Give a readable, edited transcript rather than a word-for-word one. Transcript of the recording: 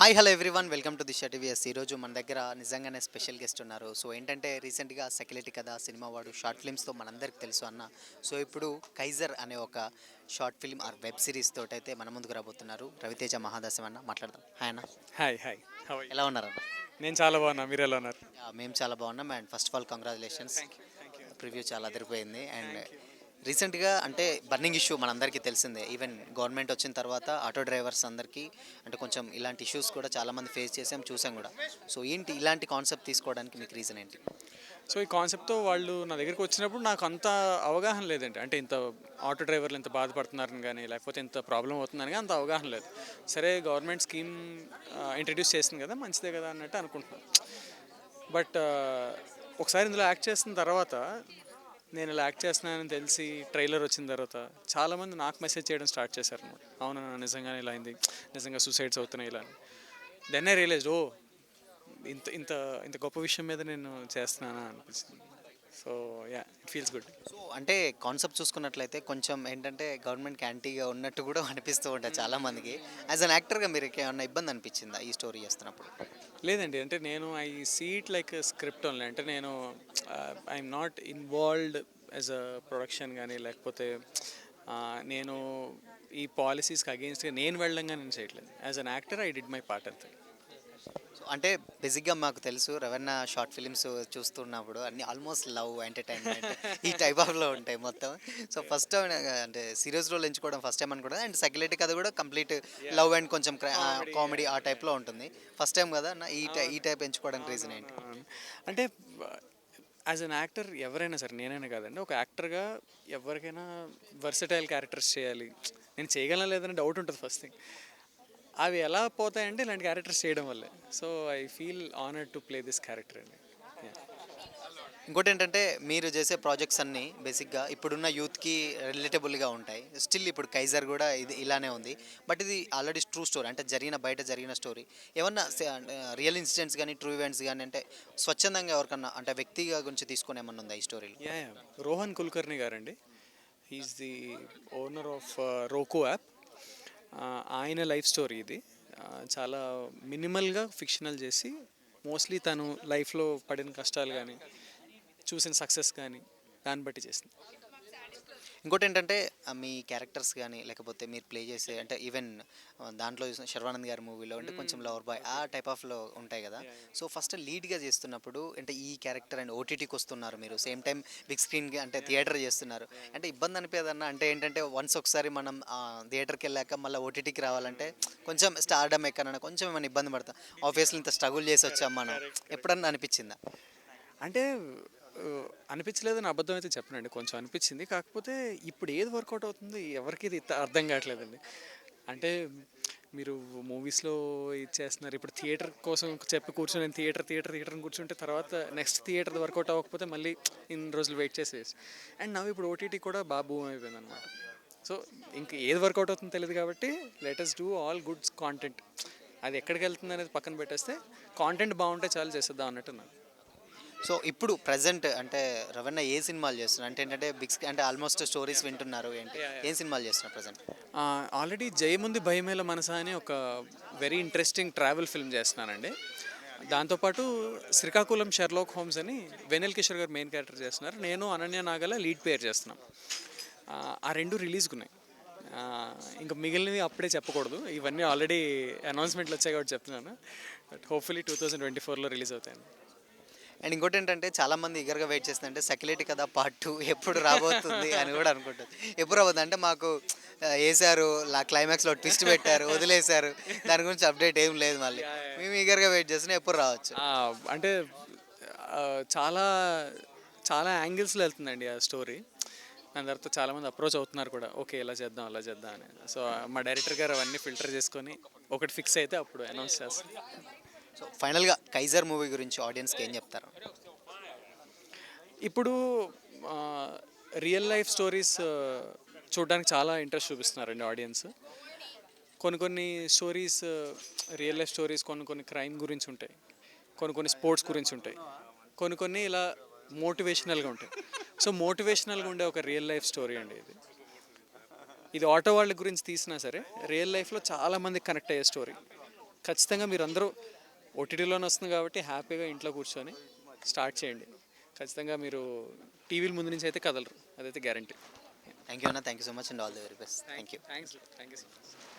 Hi hello everyone welcome to Disha TVS. ఈరోజు మన దగ్గర నిజంగానే స్పెషల్ గెస్ట్ ఉన్నారు. సో ఏంటంటే రీసెంట్గా సెక్యులెటీ కథ సినిమా వాడు షార్ట్ ఫిల్మ్స్తో మనందరికి తెలుసు అన్న. సో ఇప్పుడు కైజర్ అనే ఒక short film or web series తోటైతే మన ముందుకు రాబోతున్నారు రవితేజ మహాదాసం అన్న. మాట్లాడదాం. హాయ్ అన్న, hi hi how are you? ఎలా ఉన్నారన్న? నేను చాలా బాగున్నా, మీరు ఎలా ఉన్నారు? మేము చాలా బాగున్నాం and first of all congratulations. Thank you. Preview చాలా అదిరిపోయింది అండ్ థ్యాంక్ యూ. రీసెంట్గా అంటే బర్నింగ్ ఇష్యూ మనందరికీ తెలిసిందే. ఈవెన్ గవర్నమెంట్ వచ్చిన తర్వాత ఆటో డ్రైవర్స్ అందరికీ అంటే కొంచెం ఇలాంటి ఇష్యూస్ కూడా చాలామంది ఫేస్ చేసాం, చూసాం కూడా. సో ఏంటి ఇలాంటి కాన్సెప్ట్ తీసుకోవడానికి మీకు రీజన్ ఏంటి? సో ఈ కాన్సెప్ట్తో వాళ్ళు నా దగ్గరికి వచ్చినప్పుడు నాకు అంత అవగాహన లేదండి. అంటే ఇంత ఆటో డ్రైవర్లు ఎంత బాధపడుతున్నారని కానీ లేకపోతే ఇంత ప్రాబ్లం అవుతుందని కానీ అంత అవగాహన లేదు. సరే గవర్నమెంట్ స్కీమ్ ఇంట్రడ్యూస్ చేసింది కదా, మంచిదే కదా అన్నట్టు అనుకుంటున్నాను. బట్ ఒకసారి ఇందులో యాక్ట్ చేసిన తర్వాత, నేను ఇలా యాక్ట్ చేస్తున్నానని తెలిసి ట్రైలర్ వచ్చిన తర్వాత చాలామంది నాకు మెసేజ్ చేయడం స్టార్ట్ చేశారు అనమాట. అవునా, నిజంగానే ఇలా అయింది, నిజంగా సూసైడ్స్ అవుతున్నాయి ఇలా అని. దెన్ ఐ రియలైజ్, ఓ ఇంత ఇంత ఇంత గొప్ప విషయం మీద నేను చేస్తున్నానా అనిపించింది. So yeah, it feels good. So అంటే కాన్సెప్ట్ చూసుకున్నట్లయితే కొంచెం ఏంటంటే గవర్నమెంట్కి యాంటీగా ఉన్నట్టు కూడా అనిపిస్తూ ఉంటుంది చాలామందికి. యాజ్ అన్ యాక్టర్గా మీరు ఏమన్నా ఇబ్బంది అనిపించిందా ఈ స్టోరీ చేస్తున్నప్పుడు? లేదండి, అంటే నేను I see it like script only. అంటే నేను I am not involved as a production కానీ లేకపోతే నేను ఈ పాలసీస్కి అగెయిన్స్ట్గా నేను వెళ్ళంగా నేను చేయట్లేదు. As an actor I did my part అంతే. సో అంటే బేసిక్గా మాకు తెలుసు రవణ షార్ట్ ఫిలిమ్స్ చూస్తున్నప్పుడు అన్ని ఆల్మోస్ట్ లవ్ ఎంటర్టైన్మెంట్ ఈ టైప్ ఆఫ్లో ఉంటాయి మొత్తం. సో ఫస్ట్ టైం అంటే సీరియస్ రోల్ ఎంచుకోవడం ఫస్ట్ టైం అనుకోవడం అండ్ సెక్యులెటీ కథ కూడా కంప్లీట్ లవ్ అండ్ కొంచెం కామెడీ ఆ టైప్లో ఉంటుంది. ఫస్ట్ టైం కదా ఈ టైప్ ఎంచుకోవడానికి రీజన్ ఏంటి? అంటే యాజ్ అన్ యాక్టర్ ఎవరైనా సరే, నేనైనా కాదండి, ఒక యాక్టర్గా ఎవరికైనా వర్సటైల్ క్యారెక్టర్స్ చేయాలి. నేను చేయగలనా లేదని డౌట్ ఉంటుంది ఫస్ట్ థింగ్. అవి ఎలా పోతాయంటే ఇలాంటి క్యారెక్టర్స్ చేయడం వల్లే. So I feel honoured to play this character అండి. ఇంకోటి ఏంటంటే మీరు చేసే ప్రాజెక్ట్స్ అన్నీ బేసిక్గా ఇప్పుడున్న యూత్కి రిలేటబుల్గా ఉంటాయి. స్టిల్ ఇప్పుడు కైజర్ కూడా ఇది ఇలానే ఉంది. బట్ ఇది ఆల్రెడీ ట్రూ స్టోరీ, అంటే బయట జరిగిన స్టోరీ. ఏమన్నా రియల్ ఇన్సిడెంట్స్ కానీ ట్రూ ఈవెంట్స్ కానీ అంటే స్వచ్ఛందంగా ఎవరికన్నా అంటే వ్యక్తిగా గురించి తీసుకొని ఏమన్నా ఉందా ఈ స్టోరీలో? యా, రోహన్ కుల్కర్ని గారండి, he is the owner of Roko app. ఆయన లైఫ్ స్టోరీ ఇది. చాలా మినిమల్గా ఫిక్షనల్ చేసి మోస్ట్లీ తను లైఫ్లో పడిన కష్టాలు కానీ చూసిన సక్సెస్ కానీ దాన్ని బట్టి చేసింది. ఇంకోటి ఏంటంటే మీ క్యారెక్టర్స్ కానీ లేకపోతే మీరు ప్లే చేసే అంటే ఈవెన్ దాంట్లో చూసిన శర్వానంద్ గారి మూవీలో అంటే కొంచెం లవర్ బాయ్ ఆ టైప్ ఆఫ్లో ఉంటాయి కదా. సో ఫస్ట్ లీడ్గా చేస్తున్నప్పుడు అంటే ఈ క్యారెక్టర్ అండ్ ఓటీటీకి వస్తున్నారు, మీరు సేమ్ టైం బిగ్ స్క్రీన్కి అంటే థియేటర్ చేస్తున్నారు, అంటే ఇబ్బంది అనిపించదన్న? అంటే ఏంటంటే వన్స్ ఒకసారి మనం థియేటర్కి వెళ్ళాక మళ్ళీ ఓటీటీకి రావాలంటే కొంచెం స్టార్డమ్ ఎక్కడన్నా కొంచెం ఏమైనా ఇబ్బంది పడతాం. ఆబ్వియస్లీ ఇంత స్ట్రగుల్ చేసి వచ్చాం మనం, ఎప్పుడన్నా అనిపించిందా? అంటే అనిపించలేదని అబద్ధం అయితే చెప్పనండి, కొంచెం అనిపించింది. కాకపోతే ఇప్పుడు ఏది వర్కౌట్ అవుతుంది ఎవరికి ఇది అర్థం కావట్లేదండి. అంటే మీరు మూవీస్లో ఇది చేస్తున్నారు, ఇప్పుడు థియేటర్ కోసం చెప్పి కూర్చొని నేను థియేటర్ని కూర్చుంటే తర్వాత నెక్స్ట్ థియేటర్ వర్కౌట్ అవ్వకపోతే మళ్ళీ ఇన్ని రోజులు వెయిట్ చేసేసి అండ్ నవ్వు ఇప్పుడు ఓటీటీ కూడా బాబు అయిపోయింది అనమాట. సో ఇంక ఏది వర్కౌట్ అవుతుందో తెలియదు కాబట్టి let us do all goods content. అది ఎక్కడికి వెళ్తుంది అనేది పక్కన పెట్టేస్తే కాంటెంట్ బాగుంటే చాలు చేసేద్దాం అన్నట్టు నాకు. సో ఇప్పుడు ప్రజెంట్ అంటే రవణ ఏ సినిమాలు చేస్తున్నారు? అంటే ఏంటంటే అంటే ఆల్మోస్ట్ స్టోరీస్ వింటున్నారు ఏంటి, ఏం సినిమాలు చేస్తున్నారు ప్రజెంట్? ఆల్రెడీ జయముంది భయమేల మనసా అని ఒక వెరీ ఇంట్రెస్టింగ్ ట్రావెల్ ఫిల్మ్ చేస్తున్నానండి. దాంతోపాటు శ్రీకాకుళం షెర్లాక్ హోమ్స్ అని వెనెల్ కిషోర్ గారు మెయిన్ క్యారెక్టర్ చేస్తున్నారు, నేను అనన్య నాగల లీడ్ పేర్ చేస్తున్నాం. ఆ రెండు రిలీజ్కి ఉన్నాయి. ఇంకా మిగిలినవి అప్పుడే చెప్పకూడదు, ఇవన్నీ ఆల్రెడీ అనౌన్స్మెంట్లు వచ్చాయి కాబట్టి చెప్తున్నాను. బట్ హోప్ఫుల్లీ 2024లో రిలీజ్ అవుతాయి. అండ్ ఇంకోటి ఏంటంటే చాలామంది ఈగర్గా వెయిట్ చేస్తుందంటే సెక్యులెటీ కదా పార్ట్ 2 ఎప్పుడు రాబోతుంది అని కూడా అనుకుంటుంది. ఎప్పుడు రాబోతుంది అంటే మాకు వేసారు క్లైమాక్స్లో ట్విస్ట్ పెట్టారు వదిలేశారు, దాని గురించి అప్డేట్ ఏం లేదు. మళ్ళీ మేము ఈగర్గా వెయిట్ చేస్తున్నాం ఎప్పుడు రావచ్చు. అంటే చాలా చాలా యాంగిల్స్లో వెళ్తుందండి ఆ స్టోరీ. దాని తర్వాత చాలామంది అప్రోచ్ అవుతున్నారు కూడా, ఓకే ఇలా చేద్దాం అలా చేద్దాం అని. సో మా డైరెక్టర్ గారు అవన్నీ ఫిల్టర్ చేసుకొని ఒకటి ఫిక్స్ అయితే అప్పుడు అనౌన్స్ చేస్తాం. సో ఫైనల్గా కైజర్ మూవీ గురించి ఆడియన్స్కి ఏం చెప్తారు? ఇప్పుడు రియల్ లైఫ్ స్టోరీస్ చూడడానికి చాలా ఇంట్రెస్ట్ చూపిస్తున్నారండి ఆడియన్స్. కొన్ని స్టోరీస్, రియల్ లైఫ్ స్టోరీస్ కొన్ని క్రైమ్ గురించి ఉంటాయి, కొన్ని స్పోర్ట్స్ గురించి ఉంటాయి, కొన్ని ఇలా మోటివేషనల్గా ఉంటాయి. సో మోటివేషనల్గా ఉండే ఒక రియల్ లైఫ్ స్టోరీ అండి ఇది. ఇది ఆటో వాళ్ళ గురించి తీసినా సరే రియల్ లైఫ్లో చాలామంది కనెక్ట్ అయ్యే స్టోరీ. ఖచ్చితంగా మీరు అందరూ ఓటీటీలోనే వస్తుంది కాబట్టి హ్యాపీగా ఇంట్లో కూర్చొని స్టార్ట్ చేయండి. ఖచ్చితంగా మీరు టీవీల ముందు నుంచి అయితే కదలరు, అదైతే గ్యారంటీ. థ్యాంక్ యూ అన్న, thank you so much and all the very best. Thank you. Thanks. Thank you so much.